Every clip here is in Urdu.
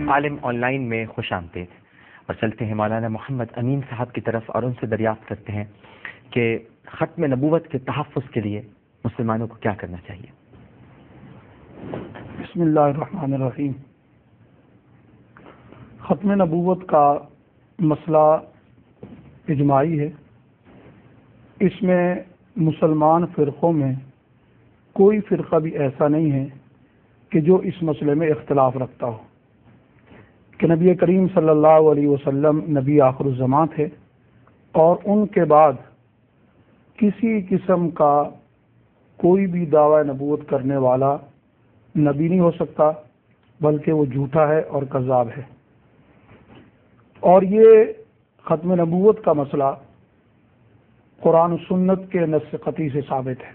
عالم آن لائن میں خوش آمدید، اور چلتے ہیں مولانا محمد امین صاحب کی طرف اور ان سے دریافت کرتے ہیں کہ ختم نبوت کے تحفظ کے لیے مسلمانوں کو کیا کرنا چاہیے۔ بسم اللہ الرحمن الرحیم۔ ختم نبوت کا مسئلہ اجماعی ہے، اس میں مسلمان فرقوں میں کوئی فرقہ بھی ایسا نہیں ہے کہ جو اس مسئلے میں اختلاف رکھتا ہو کہ نبی کریم صلی اللہ علیہ وسلم نبی آخر الزمان تھے، اور ان کے بعد کسی قسم کا کوئی بھی دعوی نبوت کرنے والا نبی نہیں ہو سکتا، بلکہ وہ جھوٹا ہے اور کذاب ہے۔ اور یہ ختم نبوت کا مسئلہ قرآن و سنت کے نص قطعی سے ثابت ہے۔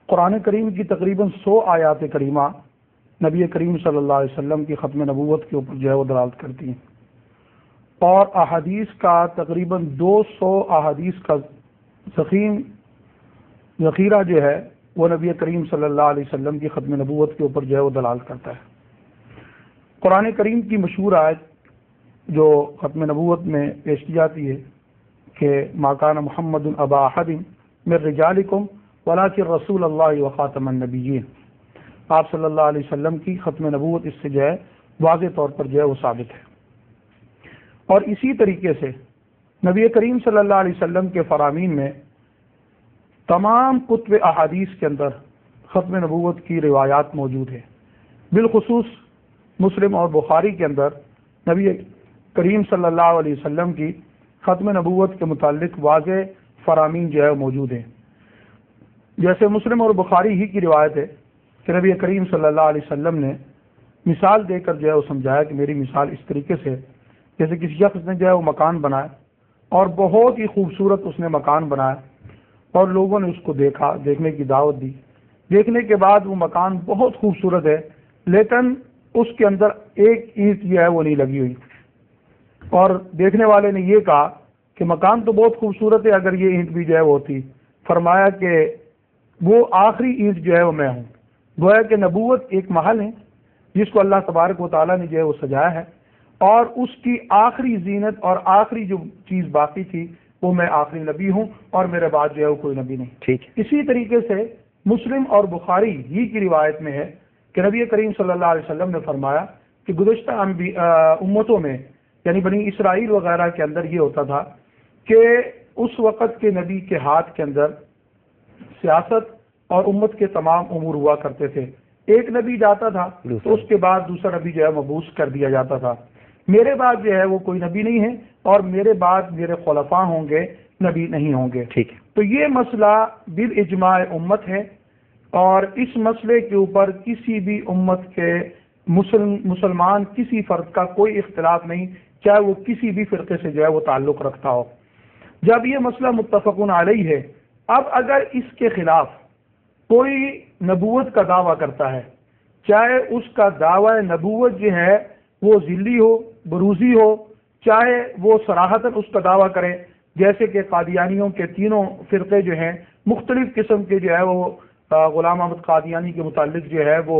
قرآن کریم کی تقریباً 100 آیات کریمہ نبی کریم صلی اللہ علیہ وسلم کی ختم نبوت کے اوپر جو ہے وہ دلالت کرتی ہیں، اور احادیث کا تقریباً 200 احادیث کا ذخیرہ جو ہے وہ نبی کریم صلی اللہ علیہ وسلم کی ختم نبوت کے اوپر جو ہے وہ دلالت کرتا ہے۔ قرآن کریم کی مشہور آیت جو ختم نبوت میں پیش کی جاتی ہے کہ ما کان محمد ابا احد من رجالکم ولکن رسول اللہ وخاتم النبیین، آپ صلی اللہ علیہ وسلم کی ختم نبوت اس سے جو ہے واضح طور پر جو ہے وہ ثابت ہے۔ اور اسی طریقے سے نبی کریم صلی اللہ علیہ وسلم کے فرامین میں تمام کتب احادیث کے اندر ختم نبوت کی روایات موجود ہیں، بالخصوص مسلم اور بخاری کے اندر نبی کریم صلی اللہ علیہ وسلم کی ختم نبوت کے متعلق واضح فرامین جو ہے موجود ہیں۔ جیسے مسلم اور بخاری ہی کی روایت ہے کہ نبی کریم صلی اللہ علیہ وسلم نے مثال دے کر جو ہے وہ سمجھایا کہ میری مثال اس طریقے سے جیسے کسی شخص نے جو ہے وہ مکان بنایا، اور بہت ہی خوبصورت اس نے مکان بنایا، اور لوگوں نے اس کو دیکھا، دیکھنے کی دعوت دی۔ دیکھنے کے بعد وہ مکان بہت خوبصورت ہے، لیکن اس کے اندر ایک اینٹ جو ہے وہ نہیں لگی ہوئی، اور دیکھنے والے نے یہ کہا کہ مکان تو بہت خوبصورت ہے، اگر یہ اینٹ بھی جو ہے وہ ہوتی۔ فرمایا کہ وہ آخری اینٹ جو ہے وہ میں ہوں۔ گویا کہ نبوت ایک محل ہے جس کو اللہ تبارک و تعالیٰ نے جو ہے وہ سجایا ہے، اور اس کی آخری زینت اور آخری جو چیز باقی تھی وہ میں آخری نبی ہوں، اور میرے بعد جو ہے وہ کوئی نبی نہیں۔ ٹھیک۔ اسی طریقے سے مسلم اور بخاری ہی کی روایت میں ہے کہ نبی کریم صلی اللہ علیہ وسلم نے فرمایا کہ گزشتہ امتوں میں یعنی بنی اسرائیل وغیرہ کے اندر یہ ہوتا تھا کہ اس وقت کے نبی کے ہاتھ کے اندر سیاست اور امت کے تمام امور ہوا کرتے تھے۔ ایک نبی جاتا تھا تو اس کے بعد دوسرا نبی جو ہے مبعوث کر دیا جاتا تھا۔ میرے بعد جو ہے وہ کوئی نبی نہیں ہے، اور میرے بعد میرے خلفاء ہوں گے، نبی نہیں ہوں گے۔ ٹھیک ہے۔ تو یہ مسئلہ بالاجماع امت ہے، اور اس مسئلے کے اوپر کسی بھی امت کے مسلمان کسی فرد کا کوئی اختلاف نہیں، چاہے وہ کسی بھی فرقے سے جو ہے وہ تعلق رکھتا ہو۔ جب یہ مسئلہ متفقون علیہ ہے، اب اگر اس کے خلاف کوئی نبوت کا دعویٰ کرتا ہے، چاہے اس کا دعوی نبوت جو ہے وہ ذلی ہو، بروزی ہو، چاہے وہ صراحتاً اس کا دعویٰ کرے، جیسے کہ قادیانیوں کے تینوں فرقے جو ہیں مختلف قسم کے جو ہے وہ غلام احمد قادیانی کے متعلق جو ہے وہ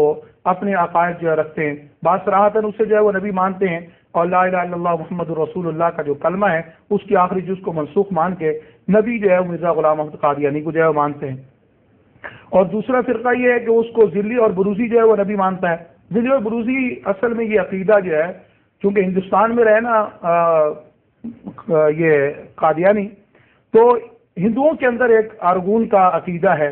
اپنے عقائد جو ہے رکھتے ہیں، بعض صراحتاً اسے جو ہے وہ نبی مانتے ہیں، اور لا الہ الا اللہ محمد رسول اللہ کا جو کلمہ ہے اس کی آخری جز کو منسوخ مان کے نبی جو ہے مرزا غلام احمد قادیانی کو جو ہے وہ مانتے ہیں۔ اور دوسرا فرقہ یہ ہے کہ اس کو ذلی اور بروزی جو ہے وہ نبی مانتا ہے۔ ذلی اور بروزی اصل میں یہ عقیدہ جو ہے، چونکہ ہندوستان میں رہنا یہ قادیانی، تو ہندوؤں کے اندر ایک ارگون کا عقیدہ ہے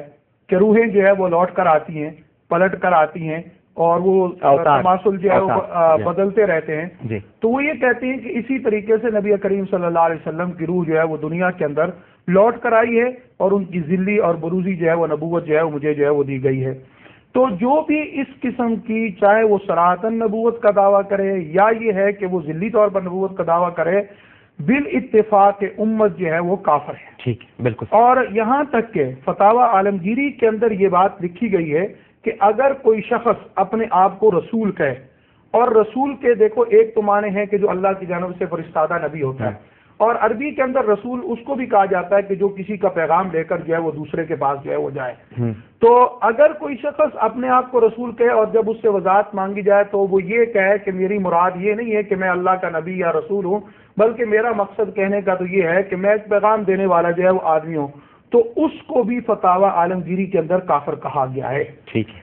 کہ روحیں جو ہے وہ لوٹ کر آتی ہیں، پلٹ کر آتی ہیں، اور وہ تماثل جو ہے وہ بدلتے رہتے ہیں۔ تو وہ یہ کہتے ہیں کہ اسی طریقے سے نبی کریم صلی اللہ علیہ وسلم کی روح جو ہے وہ دنیا کے اندر لوٹ کر آئی ہے، اور ان کی ذلی اور بروزی جو ہے وہ نبوت جو ہے وہ مجھے جو ہے وہ دی گئی ہے۔ تو جو بھی اس قسم کی، چاہے وہ صراحتاً نبوت کا دعویٰ کرے یا یہ ہے کہ وہ ذلی طور پر نبوت کا دعویٰ کرے، بالاتفاق امت جو ہے وہ کافر ہے۔ ٹھیک، بالکل۔ اور یہاں تک کہ فتاوی عالمگیری کے اندر یہ بات لکھی گئی ہے کہ اگر کوئی شخص اپنے آپ کو رسول کہے، اور رسول کے دیکھو ایک تو معنی ہے کہ جو اللہ کی جانب سے فرستادہ نبی ہوتا ہے، اور عربی کے اندر رسول اس کو بھی کہا جاتا ہے کہ جو کسی کا پیغام لے کر جو ہے وہ دوسرے کے پاس جو ہے وہ جائے. تو اگر کوئی شخص اپنے آپ کو رسول کہے اور جب اس سے وضاحت مانگی جائے تو وہ یہ کہے کہ میری مراد یہ نہیں ہے کہ میں اللہ کا نبی یا رسول ہوں، بلکہ میرا مقصد کہنے کا تو یہ ہے کہ میں ایک پیغام دینے والا جو ہے وہ آدمی ہوں، تو اس کو بھی فتاوی عالمگیری کے اندر کافر کہا گیا ہے.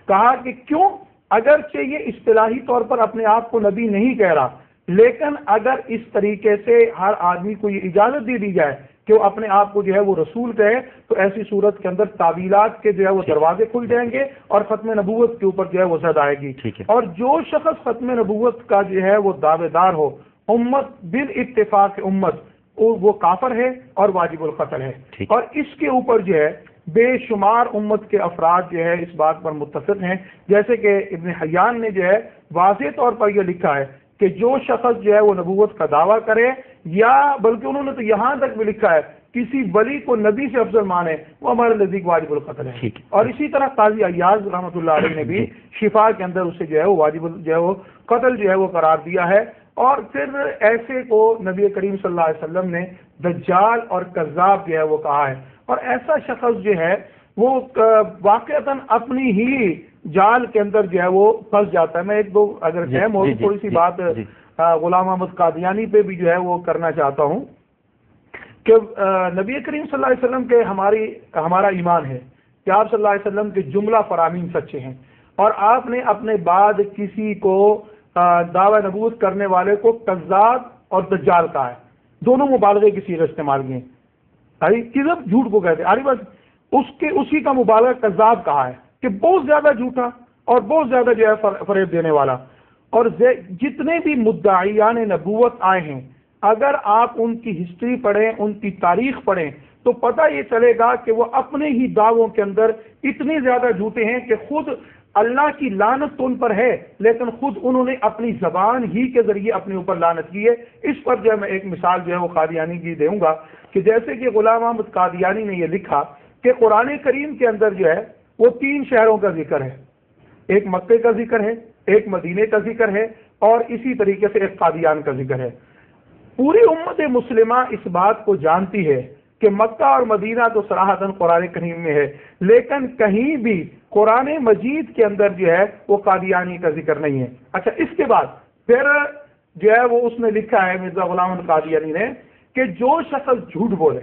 کہا کہ کیوں؟ اگرچہ یہ اصطلاحی طور پر اپنے آپ کو نبی نہیں کہہ رہا، لیکن اگر اس طریقے سے ہر آدمی کو یہ اجازت دے دی جائے کہ وہ اپنے آپ کو جو ہے وہ رسول کہے، تو ایسی صورت کے اندر تعویلات کے جو ہے وہ دروازے کھل جائیں گے اور ختم نبوت کے اوپر جو ہے وہ زد آئے گی. اور جو شخص ختم نبوت کا جو ہے وہ دعوے دار ہو امت بالاتفاق امت، وہ کافر ہے اور واجب القتل ہے. اور اس کے اوپر جو ہے بے شمار امت کے افراد جو ہے اس بات پر متفق ہیں، جیسے کہ ابن حیان نے جو ہے واضح طور پر یہ لکھا ہے کہ جو شخص جو ہے وہ نبوت کا دعویٰ کرے، یا بلکہ انہوں نے تو یہاں تک بھی لکھا ہے کسی ولی کو نبی سے افضل مانے، وہ ہمارے نزدیک واجب القتل ہے. اور اسی طرح قاضی عیاض رحمۃ اللہ علیہ نے بھی شفا کے اندر اسے جو ہے وہ واجب جو ہے وہ قتل جو ہے وہ قرار دیا ہے. اور پھر ایسے کو نبی کریم صلی اللہ علیہ وسلم نے دجال اور کذاب جو ہے وہ کہا ہے. اور ایسا شخص جو ہے وہ واقعتاً اپنی ہی جال کے اندر جو ہے وہ پھنس جاتا ہے. میں ایک دو اگر ہے موضوع تھوڑی سی بات غلام احمد قادیانی پہ بھی جو ہے وہ کرنا چاہتا ہوں کہ نبی کریم صلی اللہ علیہ وسلم کے ہمارا ایمان ہے کہ آپ صلی اللہ علیہ وسلم کے جملہ فرامین سچے ہیں، اور آپ نے اپنے بعد کسی کو دعوی نبوت کرنے والے کو کذاب اور دجال کہا ہے. دونوں مبالغے کی صیغہ استعمال کی ہیں. کذب جھوٹ کو کہتے ہیں، بس اسی کا مبالغہ کذاب کہا ہے کہ بہت زیادہ جھوٹا اور بہت زیادہ جو ہے فریب دینے والا. اور جتنے بھی مدعیان نبوت آئے ہیں، اگر آپ ان کی ہسٹری پڑھیں، ان کی تاریخ پڑھیں، تو پتہ یہ چلے گا کہ وہ اپنے ہی دعووں کے اندر اتنے زیادہ جھوٹے ہیں کہ خود اللہ کی لعنت تو ان پر ہے، لیکن خود انہوں نے اپنی زبان ہی کے ذریعے اپنے اوپر لعنت کی ہے. اس پر جو ہے میں ایک مثال جو ہے وہ قادیانی کی دوں گا کہ جیسے کہ غلام احمد قادیانی نے یہ لکھا کہ قرآن کریم کے اندر جو ہے وہ 3 شہروں کا ذکر ہے، ایک مکے کا ذکر ہے، ایک مدینے کا ذکر ہے، اور اسی طریقے سے ایک قادیان کا ذکر ہے. پوری امت مسلمہ اس بات کو جانتی ہے کہ مکہ اور مدینہ تو صراحتاً قرآن کریم میں ہے، لیکن کہیں بھی قرآن مجید کے اندر جو ہے وہ قادیانی کا ذکر نہیں ہے. اچھا، اس کے بعد پھر جو ہے وہ اس نے لکھا ہے مرزا غلام احمد قادیانی نے کہ جو شخص جھوٹ بولے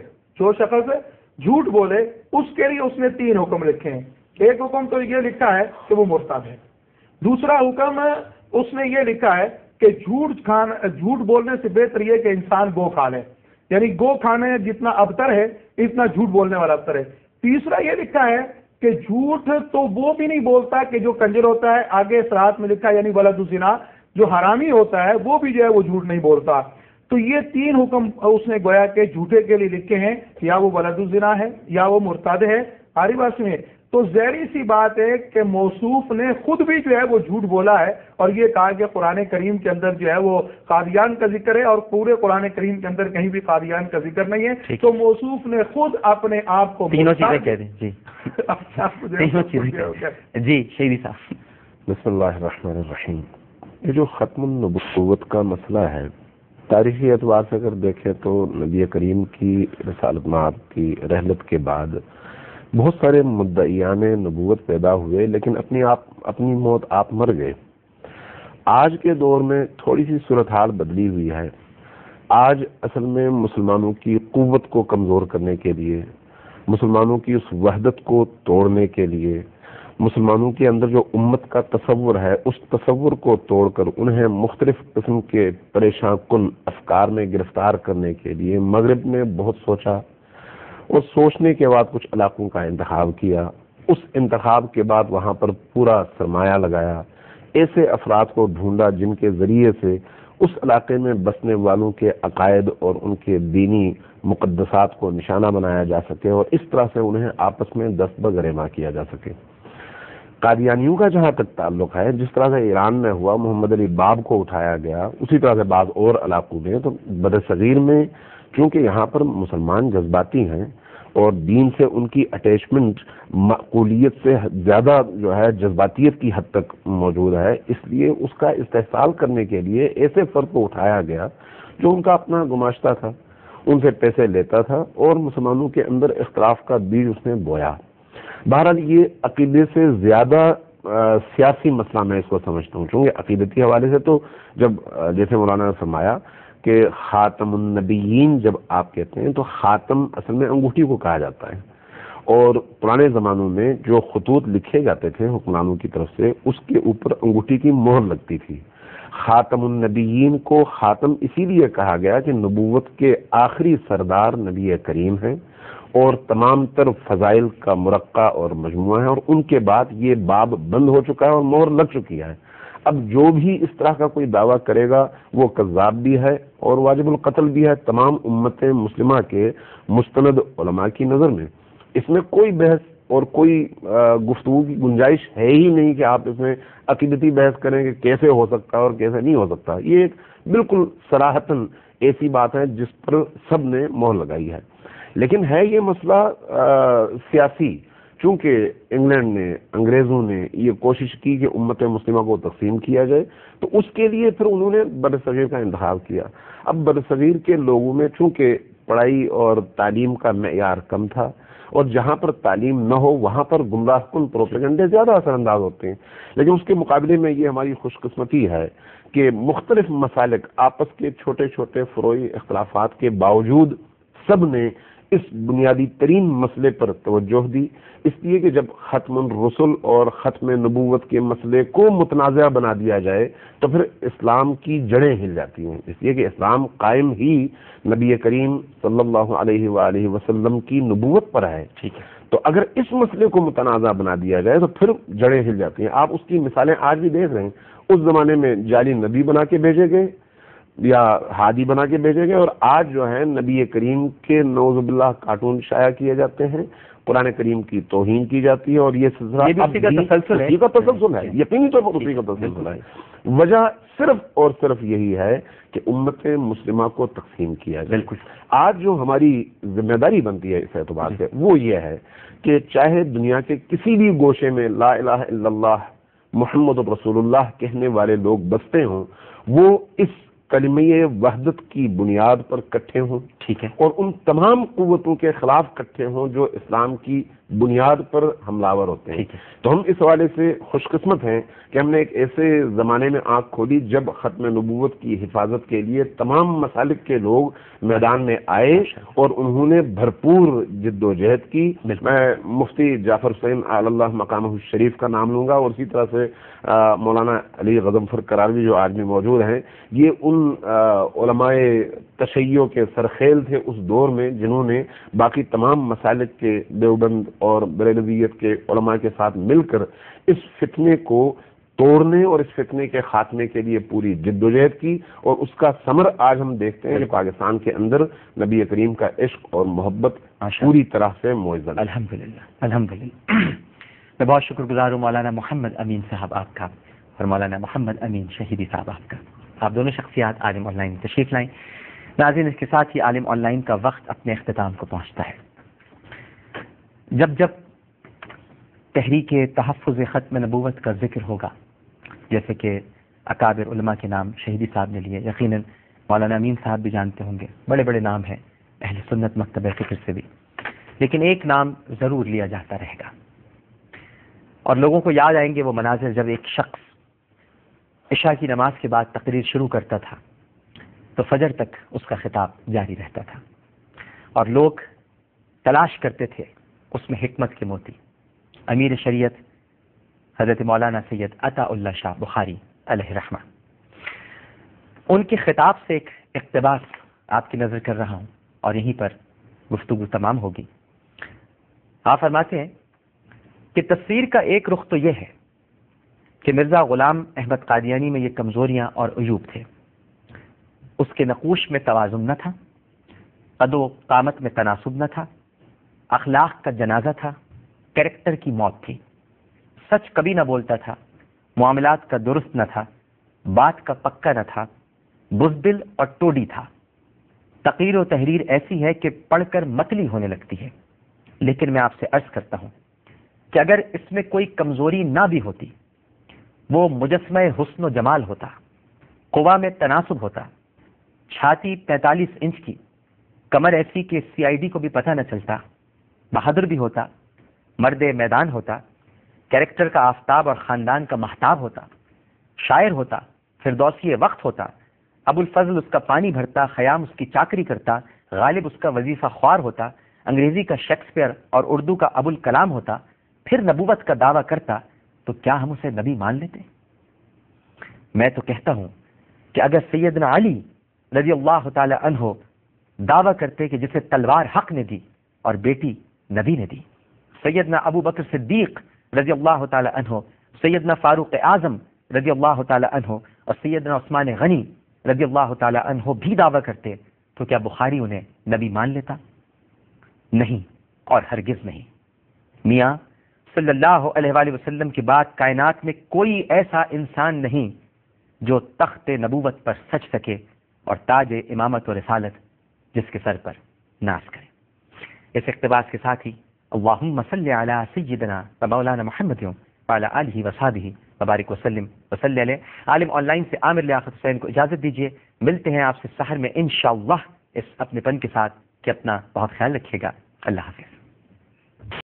اس کے لیے اس نے 3 حکم لکھے ہیں. ایک حکم تو یہ لکھا ہے کہ وہ مرتد ہے. دوسرا حکم اس نے یہ لکھا ہے کہ جھوٹ بولنے سے بہتر یہ کہ انسان گو کھا لے، یعنی گو کھانے جتنا ابتر ہے اتنا جھوٹ بولنے والا ابتر ہے. تیسرا یہ لکھا ہے کہ جھوٹ تو وہ بھی نہیں بولتا کہ جو کنجر ہوتا ہے، آگے صراحت میں لکھا ہے یعنی ولد الزنا، جو حرامی ہوتا ہے وہ بھی جو ہے وہ جھوٹ نہیں بولتا. تو یہ 3 حکم اس نے گویا کہ جھوٹے کے لیے لکھے ہیں، یا وہ ولد الزنا ہے یا وہ مرتد ہے. آری بات میں تو ظاہری سی بات ہے کہ موصوف نے خود بھی جو ہے وہ جھوٹ بولا ہے اور یہ کہا کہ قرآن کریم کے اندر جو ہے وہ قادیان کا ذکر ہے، اور پورے قرآن کریم کے اندر کہیں بھی قادیان کا ذکر نہیں ہے. تو موصوف نے خود اپنے آپ کو تینوں چیزیں کہہ دیں. جی تینوں چیزیں. جی شہیدی صاحب. بسم اللہ الرحمن الرحیم. یہ جو ختم النبوت کا مسئلہ ہے، تاریخی اعتبار سے اگر دیکھیں تو نبی کریم کی رسالت مآب کی رحلت کے بعد بہت سارے مدعیان نبوت پیدا ہوئے، لیکن اپنی موت آپ مر گئے. آج کے دور میں تھوڑی سی صورتحال بدلی ہوئی ہے. آج اصل میں مسلمانوں کی قوت کو کمزور کرنے کے لیے، مسلمانوں کی اس وحدت کو توڑنے کے لیے، مسلمانوں کے اندر جو امت کا تصور ہے اس تصور کو توڑ کر انہیں مختلف قسم کے پریشان کن افکار میں گرفتار کرنے کے لیے مغرب نے بہت سوچا، اور سوچنے کے بعد کچھ علاقوں کا انتخاب کیا. اس انتخاب کے بعد وہاں پر پورا سرمایہ لگایا، ایسے افراد کو ڈھونڈا جن کے ذریعے سے اس علاقے میں بسنے والوں کے عقائد اور ان کے دینی مقدسات کو نشانہ بنایا جا سکے، اور اس طرح سے انہیں آپس میں دست بگریمہ کیا جا سکے. قادیانیوں کا جہاں تک تعلق ہے، جس طرح سے ایران میں ہوا، محمد علی باب کو اٹھایا گیا، اسی طرح سے بعض اور علاقوں میں، تو برصغیر میں کیونکہ یہاں پر مسلمان جذباتی ہیں اور دین سے ان کی اٹیچمنٹ معقولیت سے زیادہ جو ہے جذباتیت کی حد تک موجود ہے، اس لیے اس کا استحصال کرنے کے لیے ایسے فرد کو اٹھایا گیا جو ان کا اپنا گماشتہ تھا، ان سے پیسے لیتا تھا اور مسلمانوں کے اندر اختلاف کا بیج اس نے بویا۔ بہرحال یہ عقیدے سے زیادہ سیاسی مسئلہ میں اس کو سمجھتا ہوں، چونکہ عقیدتی حوالے سے تو جب جیسے مولانا نے فرمایا کہ خاتم النبیین جب آپ کہتے ہیں تو خاتم اصل میں انگوٹھی کو کہا جاتا ہے، اور پرانے زمانوں میں جو خطوط لکھے جاتے تھے حکمرانوں کی طرف سے اس کے اوپر انگوٹھی کی مہر لگتی تھی۔ خاتم النبیین کو خاتم اسی لیے کہا گیا کہ نبوت کے آخری سردار نبی کریم ہیں اور تمام تر فضائل کا مرقع اور مجموعہ ہے، اور ان کے بعد یہ باب بند ہو چکا ہے اور مہر لگ چکی ہے۔ اب جو بھی اس طرح کا کوئی دعویٰ کرے گا وہ کذاب بھی ہے اور واجب القتل بھی ہے تمام امت مسلمہ کے مستند علماء کی نظر میں۔ اس میں کوئی بحث اور کوئی گفتگو کی گنجائش ہے ہی نہیں کہ آپ اس میں عقیدتی بحث کریں کہ کیسے ہو سکتا ہے اور کیسے نہیں ہو سکتا۔ یہ ایک بالکل صراحتاً ایسی بات ہے جس پر سب نے مہر لگائی ہے، لیکن ہے یہ مسئلہ سیاسی، چونکہ انگلینڈ نے انگریزوں نے یہ کوشش کی کہ امت مسلمہ کو تقسیم کیا جائے، تو اس کے لیے پھر انہوں نے برصغیر کا انتخاب کیا۔ اب برصغیر کے لوگوں میں چونکہ پڑھائی اور تعلیم کا معیار کم تھا، اور جہاں پر تعلیم نہ ہو وہاں پر گمراہ کن پروپیگنڈے زیادہ اثر انداز ہوتے ہیں، لیکن اس کے مقابلے میں یہ ہماری خوش قسمتی ہے کہ مختلف مسالک آپس کے چھوٹے چھوٹے فروعی اختلافات کے باوجود سب نے اس بنیادی ترین مسئلے پر توجہ دی، اس لیے کہ جب ختم الرسل اور ختم نبوت کے مسئلے کو متنازع بنا دیا جائے تو پھر اسلام کی جڑیں ہل جاتی ہیں، اس لیے کہ اسلام قائم ہی نبی کریم صلی اللہ علیہ وآلہ وسلم کی نبوت پر ہے۔ ٹھیک ہے، تو اگر اس مسئلے کو متنازع بنا دیا جائے تو پھر جڑیں ہل جاتی ہیں۔ آپ اس کی مثالیں آج بھی دیکھ رہے ہیں، اس زمانے میں جعلی نبی بنا کے بھیجے گئے یا ہادی بنا کے بھیجے گئے، اور آج جو ہے نبی کریم کے نعوذ باللہ کارٹون شائع کیے جاتے ہیں، قرآن کریم کی توہین کی جاتی ہے، اور یہ سلسلہ اسی کا تسلسل ہے، یقینی طور پر اسی کا تسلسل ہے۔ وجہ صرف اور صرف یہی ہے کہ امت مسلمہ کو تقسیم کیا جائے۔ بالکل، آج جو ہماری ذمہ داری بنتی ہے اس اعتبار سے وہ یہ ہے کہ چاہے دنیا کے کسی بھی گوشے میں لا الہ الا اللہ محمد رسول اللہ کہنے والے لوگ بستے ہوں، وہ اس کلمہ وحدت کی بنیاد پر کٹھے ہوں، ٹھیک ہے، اور ان تمام قوتوں کے خلاف کٹھے ہوں جو اسلام کی بنیاد پر حملہ ور ہوتے ہیں۔ تو ہم اس حوالے سے خوش قسمت ہیں کہ ہم نے ایک ایسے زمانے میں آنکھ کھولی جب ختم نبوت کی حفاظت کے لیے تمام مسالک کے لوگ میدان میں آئے اور انہوں نے بھرپور جد و جہد کی۔ میں مفتی جعفر حسین علی اللہ مقامہ الشریف کا نام لوں گا، اور اسی طرح سے مولانا علی غضنفر کراروی جو آج بھی موجود ہیں، یہ ان علماء تشیع کے سرخیل تھے اس دور میں جنہوں نے باقی تمام مسالک کے دیوبند اور بریلویت کے علماء کے ساتھ مل کر اس فتنے کو توڑنے اور اس فتنے کے خاتمے کے لیے پوری جدوجہد کی، اور اس کا ثمر آج ہم دیکھتے ہیں کہ پاکستان کے اندر نبی کریم کا عشق اور محبت پوری طرح سے معزز۔ الحمدللہ الحمدللہ۔ میں بہت شکر گزار ہوں مولانا محمد امین صاحب آپ کا اور مولانا محمد امین شہیدی صاحب آپ کا، آپ دونوں شخصیات عالم آن لائن تشریف لائیں۔ ناظرین، اس کے ساتھ ہی عالم آن لائن کا وقت اپنے اختتام کو پہنچتا ہے۔ جب جب تحریک تحفظ ختم نبوت کا ذکر ہوگا، جیسے کہ اکابر علماء کے نام شہیدی صاحب نے لیے، یقیناً مولانا امین صاحب بھی جانتے ہوں گے، بڑے بڑے نام ہیں اہل سنت مکتب فکر سے بھی، لیکن ایک نام ضرور لیا جاتا رہے گا، اور لوگوں کو یاد آئیں گے وہ مناظر جب ایک شخص عشاء کی نماز کے بعد تقریر شروع کرتا تھا تو فجر تک اس کا خطاب جاری رہتا تھا، اور لوگ تلاش کرتے تھے اس میں حکمت کے موتی۔ امیر شریعت حضرت مولانا سید عطا اللہ شاہ بخاری علیہ رحمہ، ان کے خطاب سے ایک اقتباس آپ کی نظر کر رہا ہوں اور یہیں پر گفتگو تمام ہوگی۔ آپ فرماتے ہیں کہ تصویر کا ایک رخ تو یہ ہے کہ مرزا غلام احمد قادیانی میں یہ کمزوریاں اور عیوب تھے، اس کے نقوش میں توازن نہ تھا، قد و قامت میں تناسب نہ تھا، اخلاق کا جنازہ تھا، کریکٹر کی موت تھی، سچ کبھی نہ بولتا تھا، معاملات کا درست نہ تھا، بات کا پکا نہ تھا، بزدل اور ٹوڈی تھا۔ تقریر و تحریر ایسی ہے کہ پڑھ کر متلی ہونے لگتی ہے، لیکن میں آپ سے عرض کرتا ہوں کہ اگر اس میں کوئی کمزوری نہ بھی ہوتی، وہ مجسمہ حسن و جمال ہوتا، قوا میں تناسب ہوتا، چھاتی 45 انچ کی، کمر ایسی کہ CID کو بھی پتہ نہ چلتا، بہادر بھی ہوتا، مرد میدان ہوتا، کیریکٹر کا آفتاب اور خاندان کا مہتاب ہوتا، شاعر ہوتا، فردوسی وقت ہوتا، ابو الفضل اس کا پانی بھرتا، خیام اس کی چاکری کرتا، غالب اس کا وظیفہ خوار ہوتا، انگریزی کا شیکسپیئر اور اردو کا ابو الکلام ہوتا، پھر نبوت کا دعویٰ کرتا، تو کیا ہم اسے نبی مان لیتے؟ میں تو کہتا ہوں کہ اگر سیدنا علی رضی اللہ تعالی عنہ دعویٰ کرتے کہ جسے تلوار حق نے دی اور بیٹی نبی نے دی، سیدنا ابو بکر صدیق رضی اللہ تعالی عنہ، سیدنا فاروق اعظم رضی اللہ تعالی عنہ اور سیدنا عثمان غنی رضی اللہ تعالی عنہ بھی دعویٰ کرتے، تو کیا بخاری انہیں نبی مان لیتا؟ نہیں، اور ہرگز نہیں۔ میاں صلی اللہ علیہ وآلہ وسلم کی بات کائنات میں کوئی ایسا انسان نہیں جو تخت نبوت پر سج سکے اور تاج امامت و رسالت جس کے سر پر ناز کرے۔ اس اقتباس کے ساتھ ہی اللہم صلی علی سیدنا و مولانا محمد وعلی آلہ وصحبہ وبارک وسلم وصلی علیہ۔ عالم آن لائن سے عامر لیاقت حسین کو اجازت دیجیے، ملتے ہیں آپ سے سحر میں انشاءاللہ اس اپنے پن کے ساتھ کہ اپنا بہت خیال رکھیے گا۔ اللہ حافظ۔